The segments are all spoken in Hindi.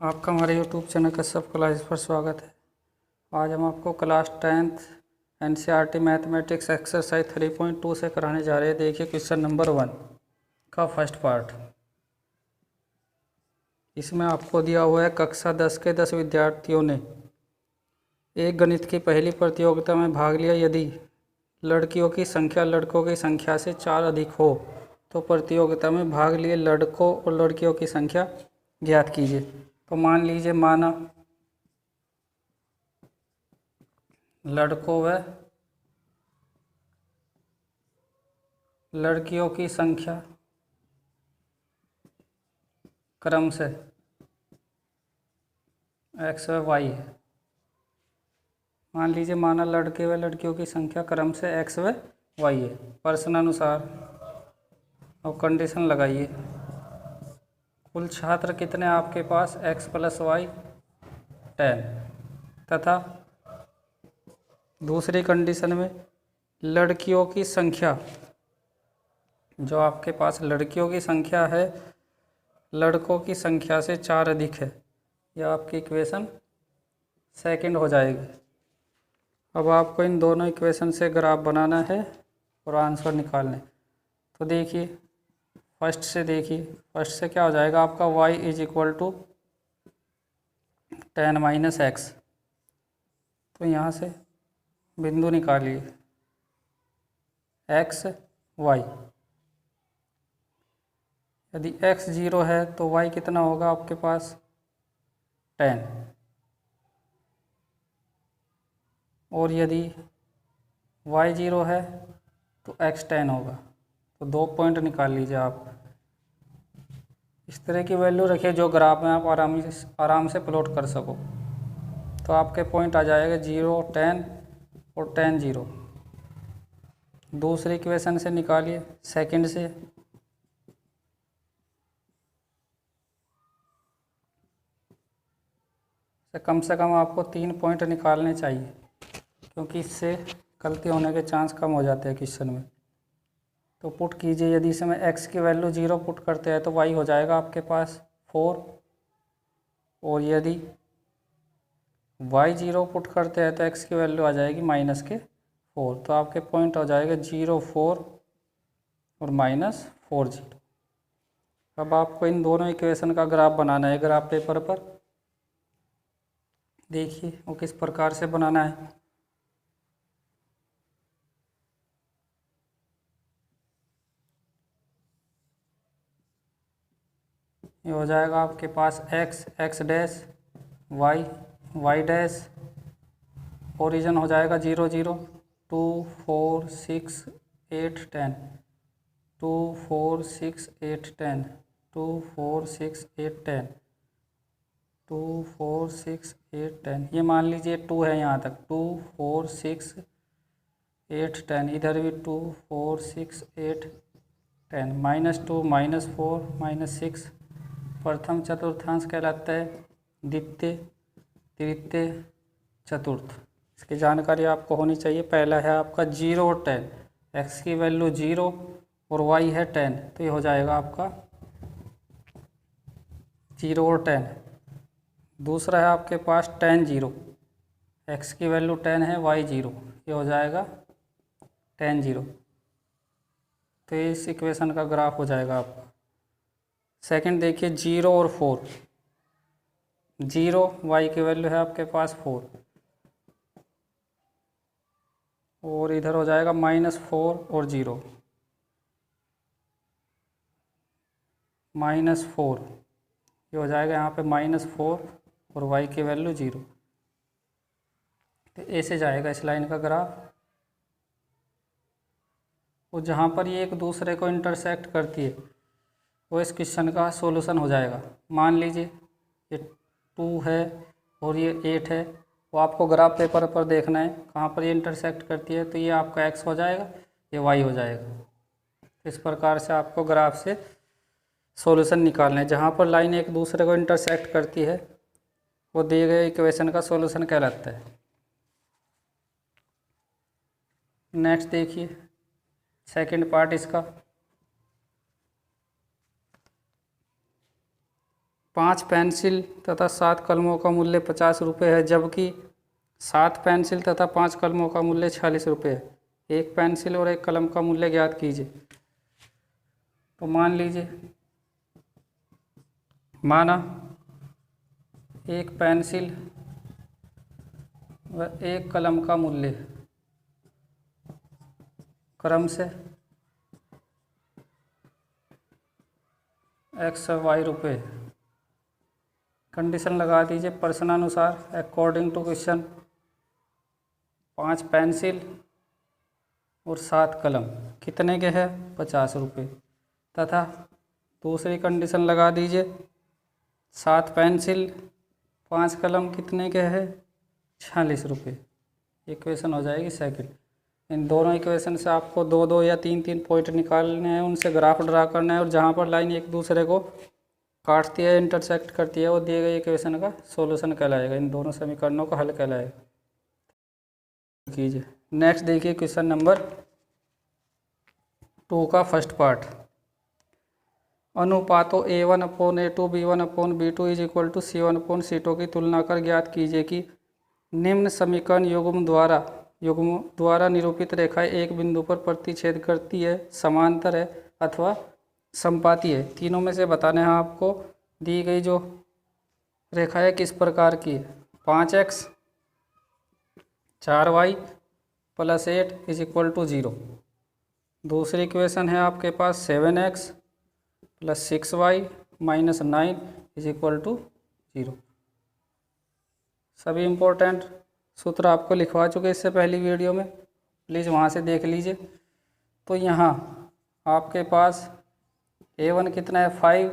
आपका हमारे यूट्यूब चैनल का सब क्लास पर स्वागत है। आज हम आपको class 10th NCERT mathematics exercise 3.2 से कराने जा रहे हैं। देखिए क्वेश्चन नंबर 1 का फर्स्ट पार्ट। इसमें आपको दिया हुआ है कक्षा 10 के 10 विद्यार्थियों ने एक गणित की पहली प्रतियोगिता में भाग लिया। यदि लड़कियों की संख्या लड़कों की संख्या से 4 अधिक हो तो प्रतियोगिता में भाग लिए लड़कों और लड़कियों की संख्या ज्ञात कीजिए। तो मान लीजिए माना लड़कों व लड़कियों की संख्या क्रम से x व y है। मान लीजिए माना लड़के व लड़कियों की संख्या क्रम से x व y है। प्रश्नानुसार और कंडीशन लगाइए। कुल छात्र कितने आपके पास x + y 10 तथा दूसरी कंडीशन में लड़कियों की संख्या, जो आपके पास लड़कियों की संख्या है लड़कों की संख्या से 4 अधिक है। यह आपकी इक्वेशन सेकंड हो जाएगी। अब आपको इन दोनों इक्वेशन से ग्राफ बनाना है और आंसर निकालने। तो देखिए फर्स्ट से क्या हो जाएगा आपका y = 10 - x। तो यहाँ से बिंदु निकालिए x y। यदि x 0 है तो y कितना होगा आपके पास 10, और यदि y 0 है तो x 10 होगा। तो 2 पॉइंट निकाल लीजिए आप। इस तरह की वैल्यू रखिए जो ग्राफ में आप आराम से प्लॉट कर सको। तो आपके पॉइंट आ जाएगा 0 10 और 10 0। दूसरी इक्वेशन से निकालिए सेकंड से कम आपको 3 पॉइंट निकालने चाहिए, क्योंकि इससे गलती होने के चांस कम हो जाते हैं क्वेश्चन में। तो पुट कीजिए। यदि इसमें x की वैल्यू 0 पुट करते हैं तो y हो जाएगा आपके पास 4, और यदि y 0 पुट करते हैं तो x की वैल्यू आ जाएगी -4। तो आपके पॉइंट हो जाएगा 0 4 और -4 0। अब आपको इन दोनों इक्वेशन का ग्राफ बनाना है ग्राफ पेपर पर। देखिए वो किस प्रकार से बनाना है। ये हो जाएगा आपके पास x dash y dash, origin हो जाएगा 0 0 2 4 6 8 10 2 4 6 8 10 2 4 6 8 10 2 4 6 8 10। ये मान लीजिए 2 है यहाँ तक। 2 4 6 8 10, इधर भी 2 4 6 8 10 -2 -4 -6 प्रथम चतुर्थांश कहलाता है। द्वितीय तृतीय चतुर्थ, इसकी जानकारी आपको होनी चाहिए। पहला है आपका 0 और 10, x की वैल्यू 0 और y है 10, तो ये हो जाएगा आपका 0 और 10। दूसरा है आपके पास 10 0, x की वैल्यू 10 है y 0, ये हो जाएगा 10 0। तो इस इक्वेशन का ग्राफ हो जाएगा आपका। सेकंड देखिए 0 और 4। 0 y की वैल्यू है आपके पास 4, और इधर हो जाएगा -4 और 0 -4, ये हो जाएगा यहाँ पे -4 और y की वैल्यू 0। तो ऐसे जाएगा इस लाइन का ग्राफ। और जहाँ पर ये एक दूसरे को इंटरसेक्ट करती है वो इस क्वेश्चन का सॉल्यूशन हो जाएगा। मान लीजिए ये 2 है और ये 8 है, वो आपको ग्राफ पेपर पर देखना है कहाँ पर ये इंटरसेक्ट करती है। तो ये आपका x हो जाएगा, ये y हो जाएगा। इस प्रकार से आपको ग्राफ से सॉल्यूशन निकालना है। जहाँ पर लाइन एक दूसरे को इंटरसेक्ट करती है वो दिए गए इक्वेशन का सॉल्यूशन कहलाता है। नेक्स्ट देखिए सेकंड पार्ट इसका। 5 पेंसिल तथा 7 कलमों का मूल्य 50 रुपये है, जबकि 7 पेंसिल तथा 5 कलमों का मूल्य 46 रुपये है। एक पेंसिल और एक कलम का मूल्य ज्ञात कीजिए। तो मान लीजिए, माना एक पेंसिल व एक कलम का मूल्य क्रम से x और y रुपये। कंडीशन लगा दीजिए प्रश्नानुसार अकॉर्डिंग टू क्वेश्चन 5 पेंसिल और 7 कलम कितने के हैं 50 रुपये, तथा दूसरी कंडीशन लगा दीजिए 7 पेंसिल 5 कलम कितने के हैं 46 रुपये। इक्वेशन हो जाएगी सेकंड। इन दोनों इक्वेशन से आपको 2-2 या 3-3 पॉइंट निकालने हैं, उनसे ग्राफ ड्रा करना है, और जहाँ पर लाइन एक दूसरे को काटती है, इंटरसेक्ट करती है, वो दिए गए इक्वेशन का सॉल्यूशन कहलाएगा, इन दोनों समीकरणों का हल कहलाएगा। कीजिए। नेक्स्ट देखिए क्वेश्चन नंबर 2 का फर्स्ट पार्ट। अनुपातों A1/A2 B1/B2 is equal to C1/C2 की तुलना कर ज्ञात कीजिए कि निम्न समीकरण युग्म द्वारा निरूपित रेखाएं एक बिंदु पर प्रतिच्छेद करती है, समांतर है अथवा समपाती है। तीनों में से बताना है आपको। दी गई जो रेखाएं किस प्रकार की है। 5x 4y + 8 is equal to 0। दूसरी इक्वेशन है आपके पास 7x + 6y - 9 is equal to 0। सभी इम्पोर्टेंट सूत्र आपको लिखवा चुके इससे पहली वीडियो में, प्लीज़ वहाँ से देख लीजिए। तो यहाँ आपके पास A1 कितना है 5,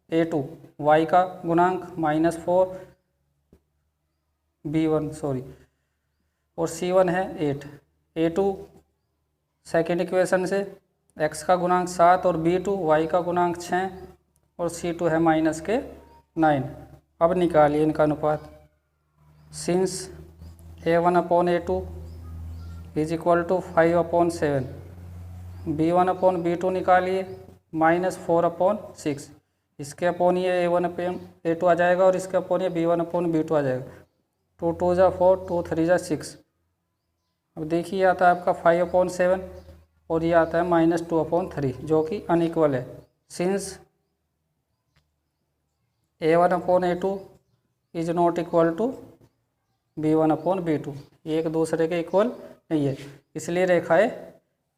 A2 y का गुणांक -4 B1 सॉरी, और C1 है 8। A2 सेकेंड इक्वेशन से x का गुणांक 7 और B2 y का गुणांक 6 और C2 है -9। अब निकालिए इनका अनुपात। Since A1/A2 is equal to 5/7, B1/B2 निकालिए -4/6। इसके अपॉन ये A1/A2 आ जाएगा और इसके अपॉन ये B1/B2 आ जाएगा। 2 2 = 4, 2 3 = 6। अब देखिए आता है आपका 5/7 और ये आता है -2/3, जो कि अनइक्वल है। Since A1/A2 is not equal to B1/B2, एक दूसरे के इक्वल नहीं है, इसलिए रेखाएं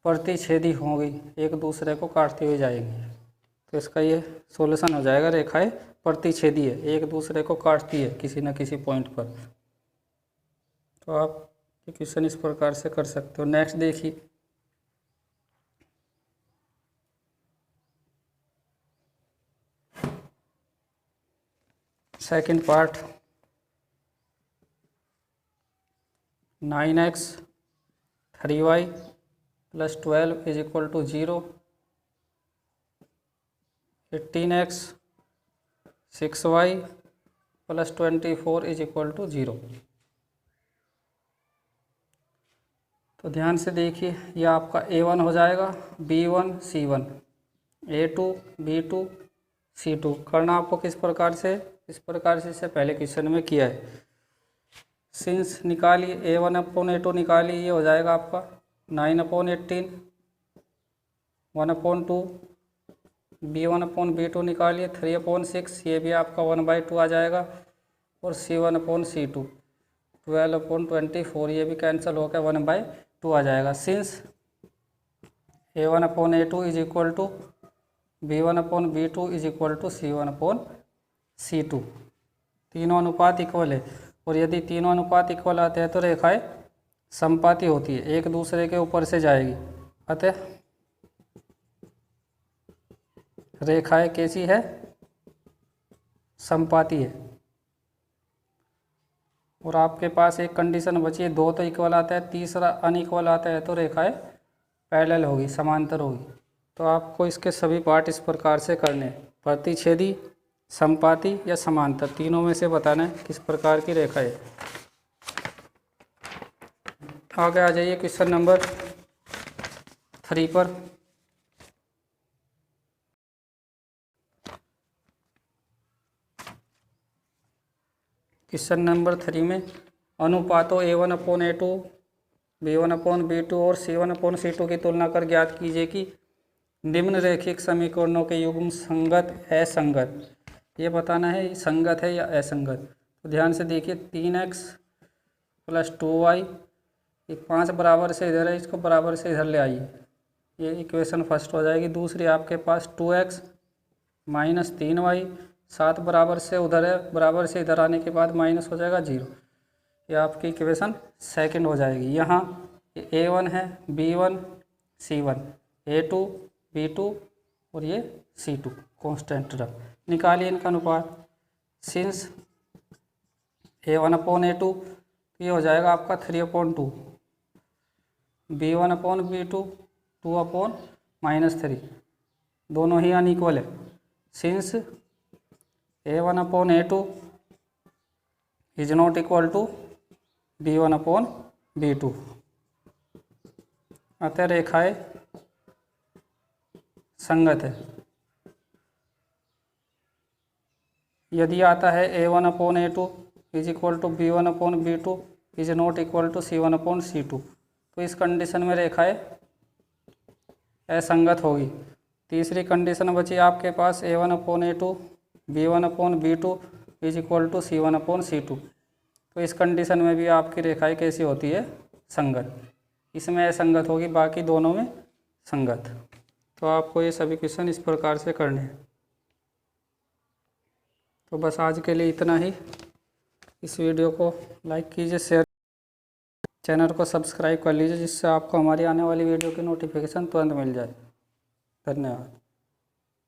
प्रतिच्छेदी होंगी, एक दूसरे को काटती हुई जाएंगी। तो इसका ये सॉल्यूशन हो जाएगा, रेखाएं प्रतिच्छेदी है, एक दूसरे को काटती है किसी न किसी पॉइंट पर। तो आप ये क्वेश्चन इस प्रकार से कर सकते हो। नेक्स्ट देखिए, second part. 9x 3y + 12 is equal to 0। 18x 6y + 24 is equal to 0। तो ध्यान से देखिए, यह आपका A1 हो जाएगा, B1 C1, A2 B2 C2। करना आपको किस प्रकार से, इस प्रकार से इससे पहले क्वेश्चन में किया है। सिंस निकालिए, A1/A2 निकालिए, ये हो जाएगा आपका 9/18, 1/2। B1/B2 निकालिए 3/6, ये भी आपका 1/2 आ जाएगा। और C1/C2 12/24, ये भी कैंसिल होकर 1/2 आ जाएगा। Since A1/A2 is equal to B1/B2 is equal to C1/C2। तीनों अनुपात इक्वल है, और यदि तीनों अनुपात इक्वल आते हैं तो रेखाएं समपाती होती है, एक दूसरे के ऊपर से जाएगी। अतः रेखाएं कैसी है, समपाती है। और आपके पास एक कंडीशन बची है, 2 तो इक्वल आता है, तीसरा अनइक्वल आता है, तो रेखाएं पैरेलल होगी, समांतर होगी। तो आपको इसके सभी पार्ट इस प्रकार से करने हैं, प्रतिच्छेदी, समपाती या समांतर, तीनों में से बताना है किस प्रकार की रेखा है। आगे आ जाइए क्वेश्चन नंबर 3 पर। क्वेश्चन नंबर 3 में अनुपातों A1/A2, B1/B2 और C1/C2 की तुलना कर ज्ञात कीजिए कि निम्न रैखिक समीकरणों के युग्म संगत असंगत। ये बताना है संगत है या असंगत। तो ध्यान से देखिए 3x + 2y, ये 5 बराबर से इधर है, इसको बराबर से इधर ले आइए, ये इक्वेशन फर्स्ट हो जाएगी। दूसरी आपके पास 2x - 3y, 7 बराबर से उधर है, बराबर से इधर आने के बाद माइनस हो जाएगा 0, ये आपकी इक्वेशन सेकंड हो जाएगी। यहाँ A1 है, B1 C1, A2 B2 और ये C2 कांस्टेंट रख। निकालिए इनका अनुपात। सिंस A1/A2 ये हो जाएगा आपका 3/2, B1/B2 2/-3, दोनों ही अनइक्वल है। Since A1/A2 is not equal to B1/B2, अतः रेखाएं संगत है। यदि आता है A1/A2 is equal to B1/B2 is not equal to C1/C2, तो इस कंडीशन में रेखाएं असंगत होगी। तीसरी कंडीशन बची आपके पास A1/A2 B1/B2 is equal to C1/C2, तो इस कंडीशन में भी आपकी रेखाएं कैसी होती है? संगत। इसमें असंगत होगी, बाकी दोनों में संगत। तो आपको ये सभी क्वेश्चन इस प्रकार से करने हैं। तो बस आज के लिए इतना ही। इस वीडियो को लाइक कीजिए, शेयर, चैनल को सब्सक्राइब कर लीजिए, जिससे आपको हमारी आने वाली वीडियो की नोटिफिकेशन तुरंत मिल जाए। धन्यवाद।